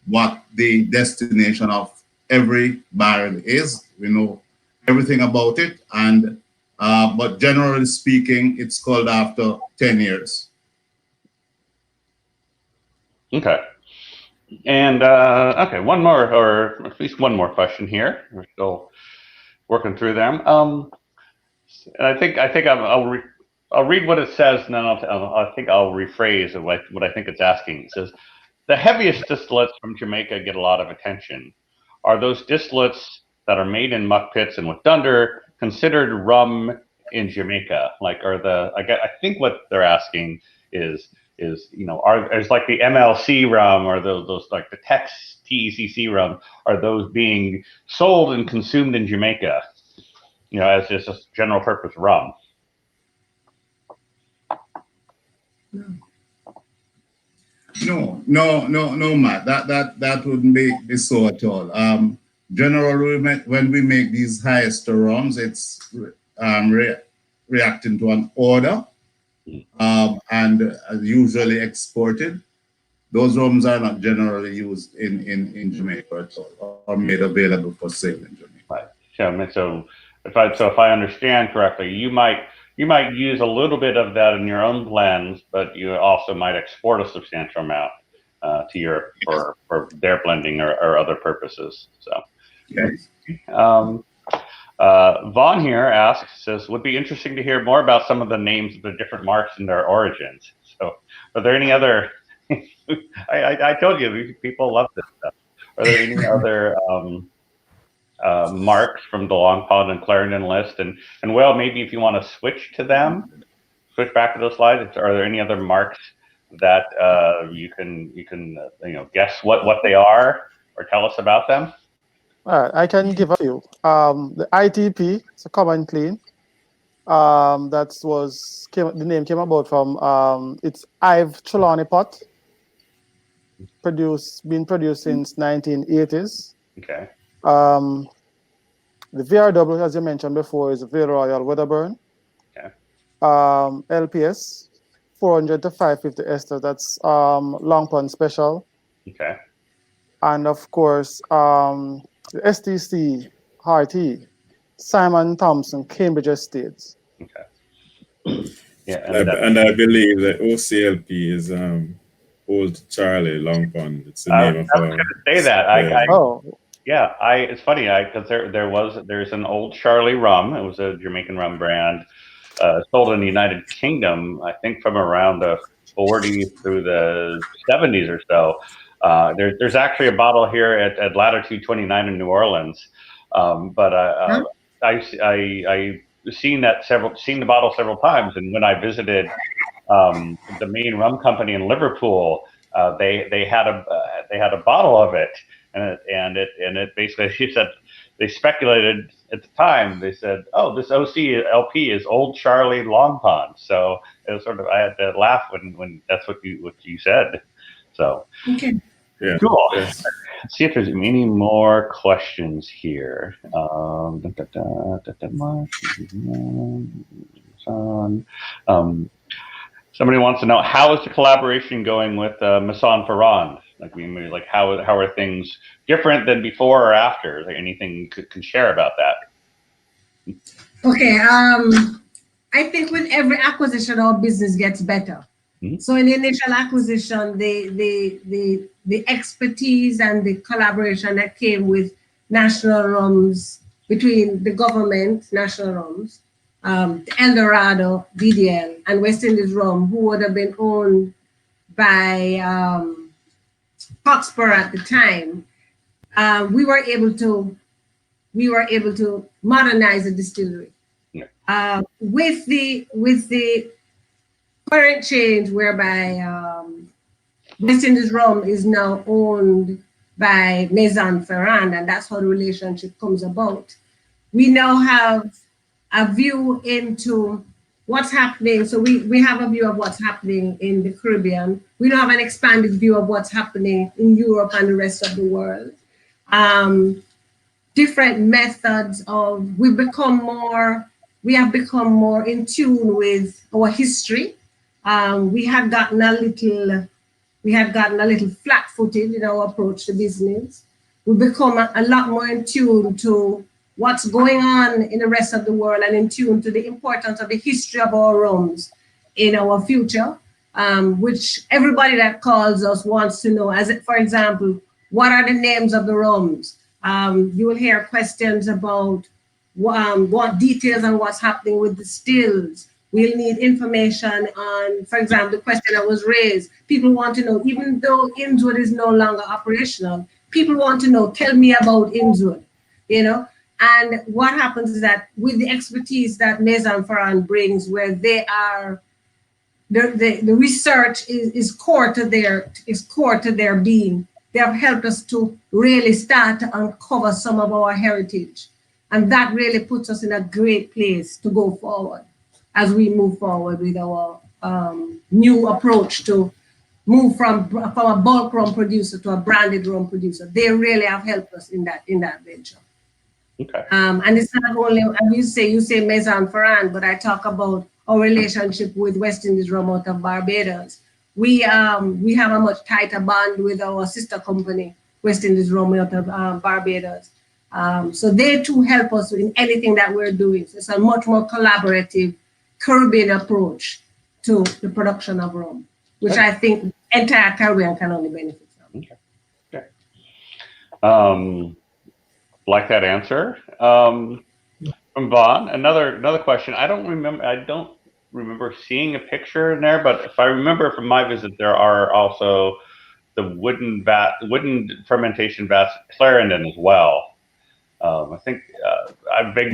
what the destination of every barrel is. We know everything about it, and but generally speaking, it's called after 10 years. Okay. And okay, one more, or at least one more question here. We're still working through them. And I think I'll read what it says, and then I think I'll rephrase what I think it's asking. It says, the heaviest distillates from Jamaica get a lot of attention. Are those distillates that are made in muck pits and with dunder considered rum in Jamaica? Like, I think what they're asking is is like the MLC rum or those like the TECC rum, are those being sold and consumed in Jamaica, as just a general purpose rum? No, Matt. That wouldn't be so at all. Generally, when we make these high ester rums, it's reacting to an order, and usually exported. Those rums are not generally used in Jamaica at all, or made available for sale in Jamaica. Right. So if I understand correctly, you might use a little bit of that in your own blends, but you also might export a substantial amount to Europe for their blending or other purposes. So, yes. Vaughn here says, would be interesting to hear more about some of the names of the different marks and their origins. So, are there any other? I told you people love this stuff. Are there any other marks from the Long Pond and Clarendon list? And well, maybe if you want to switch back to those slides, are there any other marks that you can guess what they are or tell us about them? All right, I can give a few. The ITP, it's a common clean. The name came about from it's Ive Trelawney pot, been produced since 1980s. Okay. The VRW, as you mentioned before, is Vale Royal Wedderburn. Okay. LPS 400 to 550 ester. That's Long Pond Special. Okay. And of course, the STC RT, Simon Thompson, Cambridge Estates. Okay. Yeah, and I believe that OCLP is Old Charlie Long Pond. It's the name of. I was going to say that. Yeah, it's funny because there's an Old Charlie rum. It was a Jamaican rum brand sold in the United Kingdom, I think from around the 40s through the 70s or so. There's actually a bottle here at Latitude 29 in New Orleans, but I've seen the bottle several times, and when I visited the main rum company in Liverpool, they had a bottle of it, and it basically, she said, they speculated at the time. They said, "Oh, this OCLP is Old Charlie Long Pond." So it was sort of, I had to laugh when that's what you said. So Okay. yeah, cool. Yes. Let's see if there's any more questions here. Somebody wants to know, how is the collaboration going with Masson Ferrand? Like how are things different than before or after? Is there anything you can share about that? Okay. I think with every acquisition, our business gets better. Mm-hmm. So in the initial acquisition, the expertise and the collaboration that came with national rums, between the government, national rums, Eldorado, DDL, and West Indies Rum, who would have been owned by Foxborough at the time, we were able to modernize the distillery. Yeah. With the current change, whereby West Indies Rum is now owned by Maison Ferrand, and that's how the relationship comes about. We now have a view into what's happening. So we have a view of what's happening in the Caribbean. We don't have an expanded view of what's happening in Europe and the rest of the world. Different methods of, we have become more in tune with our history. We had gotten a little flat-footed in our approach to business. We've become a lot more in tune to what's going on in the rest of the world and in tune to the importance of the history of our rums in our future, which everybody that calls us wants to know. As for example, what are the names of the rums? You will hear questions about what details on what's happening with the stills. We'll need information on, for example, the question that was raised. People want to know, even though Innswood is no longer operational, people want to know, tell me about Innswood, you know? And what happens is that with the expertise that Maison Ferrand brings, where they are, the research is core to their being. They have helped us to really start to uncover some of our heritage. And that really puts us in a great place to go forward as we move forward with our new approach to move from a bulk rum producer to a branded rum producer. They really have helped us in that venture. Okay. And it's not only, you say Maison Ferrand, but I talk about our relationship with West Indies Rum out of Barbados. We have a much tighter bond with our sister company, West Indies Rum out of Barbados. So they too help us in anything that we're doing. So it's a much more collaborative Caribbean approach to the production of rum, which I think entire Caribbean can only benefit from. Okay. Okay. Like that answer. From Vaughn, another question. I don't remember seeing a picture in there, but if I remember from my visit, there are also the wooden fermentation vats at Clarendon as well. I think I've big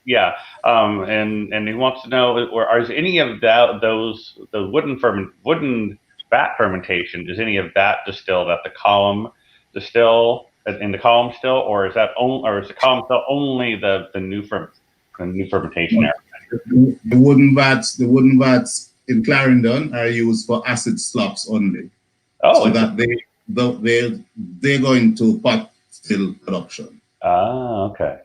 yeah. And he wants to know, is any of those the wooden vat fermentation? Is any of that distilled at the column distill in the column still, or is the column still only the new fermentation area? The wooden vats in Clarendon are used for acid slops only. Oh, so that they go into pot still production. Ah, okay.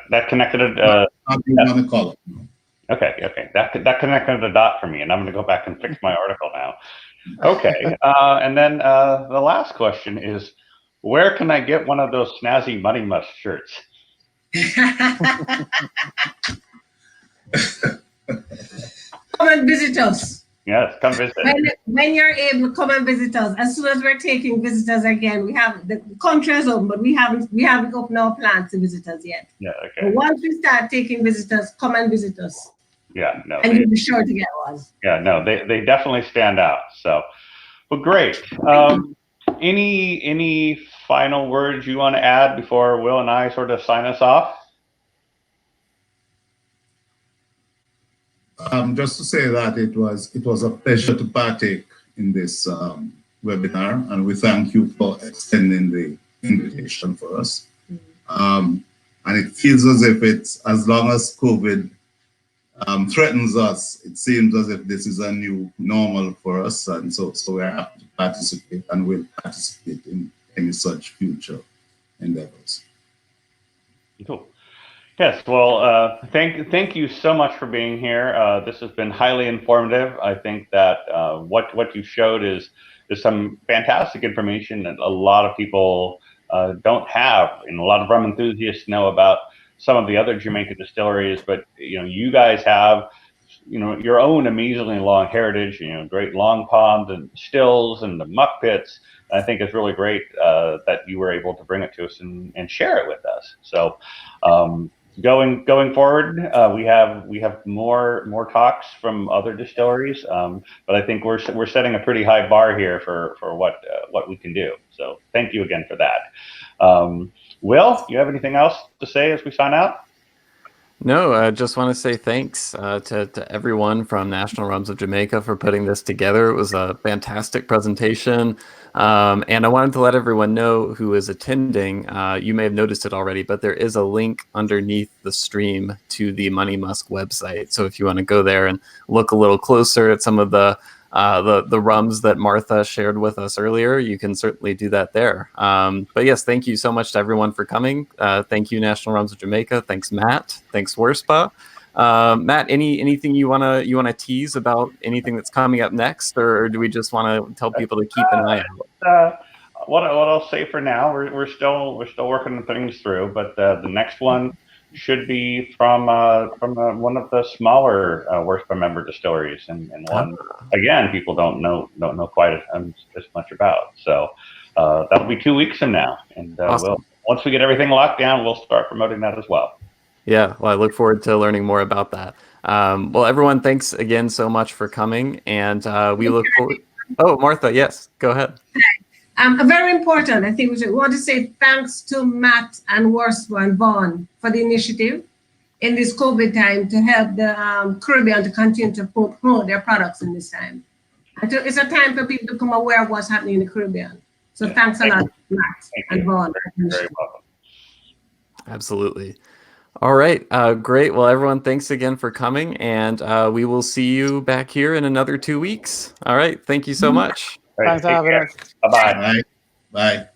That connected it. On the column. Okay. That connected the dot for me, and I'm going to go back and fix my article now. Okay, and then the last question is, where can I get one of those snazzy Monymusk shirts? Come and visit us. Yes, come visit. When you're able, come and visit us. As soon as we're taking visitors again, we have the country is open, but we haven't opened our plans to visit us yet. Yeah, okay. But once we start taking visitors, come and visit us. Yeah, no. And you'll be sure to get one. Yeah, no, they definitely stand out. So, well, great. Any final words you want to add before Will and I sort of sign us off? Just to say that it was a pleasure to partake in this webinar, and we thank you for extending the invitation for us. And it feels as if as long as COVID threatens us, it seems as if this is a new normal for us, and so we're happy to participate and will participate in any such future endeavors. Cool. Yes, well, thank you so much for being here. This has been highly informative. I think that what you showed is some fantastic information that a lot of people don't have, and a lot of rum enthusiasts know about some of the other Jamaican distilleries, but you guys have your own amazingly long heritage. Great long ponds and stills and the muck pits. I think it's really great that you were able to bring it to us and share it with us. So. Going forward, we have more talks from other distilleries, but I think we're setting a pretty high bar here for what we can do. So thank you again for that. Will, you have anything else to say as we sign out? No, I just want to say thanks to everyone from National Rums of Jamaica for putting this together. It was a fantastic presentation. And I wanted to let everyone know who is attending. You may have noticed it already, but there is a link underneath the stream to the Monymusk website. So if you want to go there and look a little closer at some of the rums that Martha shared with us earlier, you can certainly do that there. But yes, thank you so much to everyone for coming. Thank you, National Rums of Jamaica. Thanks, Matt. Thanks, Worspa. Matt, anything you wanna tease about anything that's coming up next, or do we just want to tell people to keep an eye out? What I'll say for now, we're still working things through, but the next one should be from one of the smaller Worspa member distilleries, and one again people don't know quite as much about. So that'll be 2 weeks from now, and Awesome. once we get everything locked down, we'll start promoting that as well. Yeah, well, I look forward to learning more about that. Well, everyone, thanks again so much for coming, and we look forward. Oh, Martha, yes, go ahead. Very important. I think we should want to say thanks to Matt and Worspa and Vaughn for the initiative in this COVID time to help the Caribbean to continue to promote their products in this time. It's a time for people to become aware of what's happening in the Caribbean. So thanks a lot, Matt and Vaughn. Very welcome. Absolutely. All right, great. Well, everyone, thanks again for coming, and we will see you back here in another 2 weeks. All right, thank you so much. Right, Thanks for having us. Bye-bye. Bye. Bye.